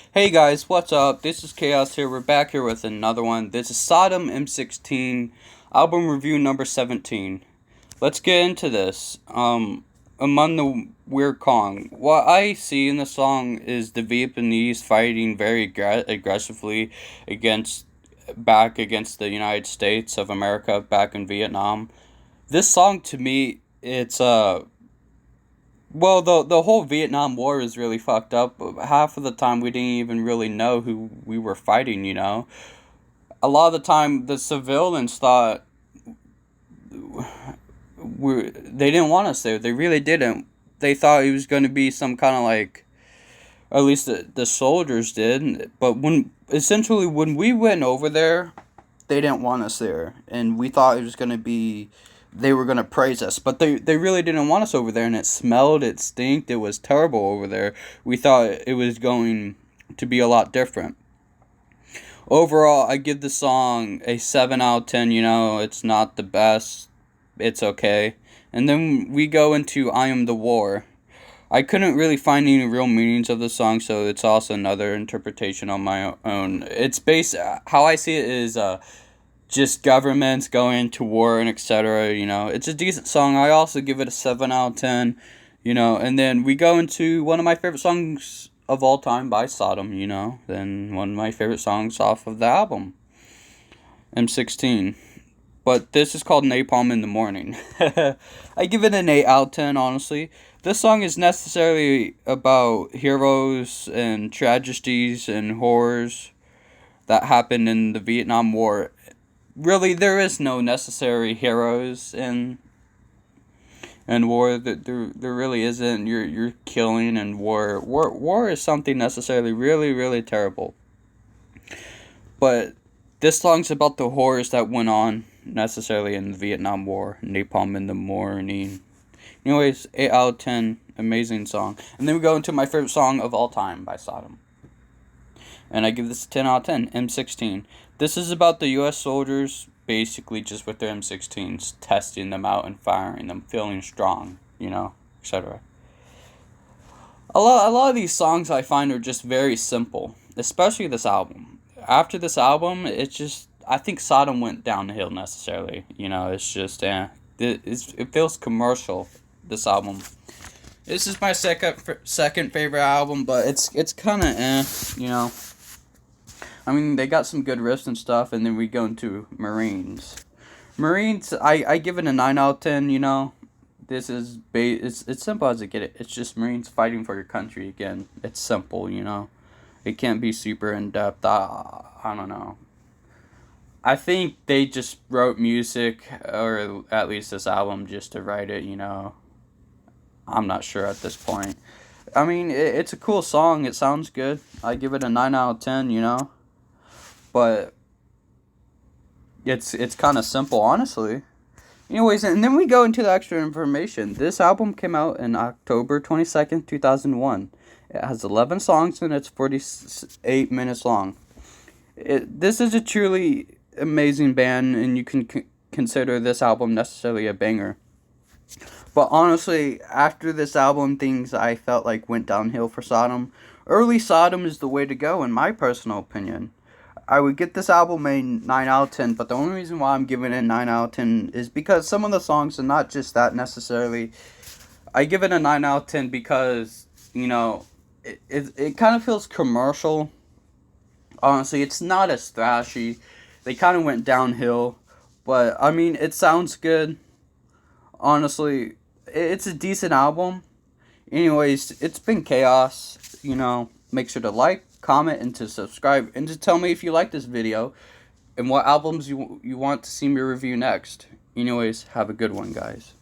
Hey guys, what's up? This is Chaos here. We're back here with another one. This is Sodom-M16 album review number 17. Let's get into this. Among the Weird Kong, what I see in the song is the Vietnamese fighting very aggressively against against the United States of America back in Vietnam. This song to me, it's well, the whole Vietnam War is really fucked up. Half of the time, we didn't even really know who we were fighting. A lot of the time, the civilians thought they didn't want us there. They really didn't. They thought it was going to be some kind of like, or at least the soldiers did. But when we went over there, they didn't want us there, and we thought it was going to be they were going to praise us, but they really didn't want us over there, and it smelled, it stinked, it was terrible over there. We thought it was going to be a lot different. Overall, I give the song a 7 out of 10. It's not the best, it's okay. And then we go into I Am the War. I couldn't really find any real meanings of the song, so it's also another interpretation on my own. It's based, how I see it is, just governments going to war and etc. It's a decent song. I also give it a 7 out of 10. And then we go into one of my favorite songs of all time by Sodom. Then one of my favorite songs off of the album, M16. But this is called Napalm in the Morning. I give it an 8 out of 10, honestly. This song is necessarily about heroes and tragedies and horrors that happened in the Vietnam War. Really, there is no necessary heroes in war. There really isn't. You're killing, and war is something necessarily really, really terrible. But this song's about the horrors that went on necessarily in the Vietnam War. Napalm in the Morning. Anyways, 8 out of 10, amazing song. And then we go into my favorite song of all time by Sodom. And I give this a 10 out of 10, M16. This is about the U.S. soldiers basically just with their M16s, testing them out and firing them, feeling strong, etc. A lot of these songs I find are just very simple, especially this album. After this album, I think Sodom went downhill necessarily. It's just, it feels commercial, this album. This is my second favorite album, but it's kind of I mean, they got some good riffs and stuff, and then we go into Marines. Marines, I give it a 9 out of 10. This is it's simple as I get it. It's just Marines fighting for your country again. It's simple. It can't be super in depth. I don't know. I think they just wrote music, or at least this album, just to write it. I'm not sure at this point. I mean, it's a cool song. It sounds good. I give it a 9 out of 10. But it's kind of simple, honestly. Anyways, and then we go into the extra information. This album came out in October 22nd, 2001. It has 11 songs and it's 48 minutes long. This is a truly amazing band, and you can consider this album necessarily a banger. But honestly, after this album, things I felt like went downhill for Sodom. Early Sodom is the way to go, in my personal opinion. I would get this album a 9 out of 10, but the only reason why I'm giving it 9 out of 10 is because some of the songs are not just that necessarily. I give it a 9 out of 10 because, it kind of feels commercial. Honestly, it's not as thrashy. They kind of went downhill, but, I mean, it sounds good. Honestly, it's a decent album. Anyways, it's been Chaos. Make sure to like, comment, and to subscribe, and to tell me if you like this video and what albums you want to see me review next. Anyways, have a good one, guys.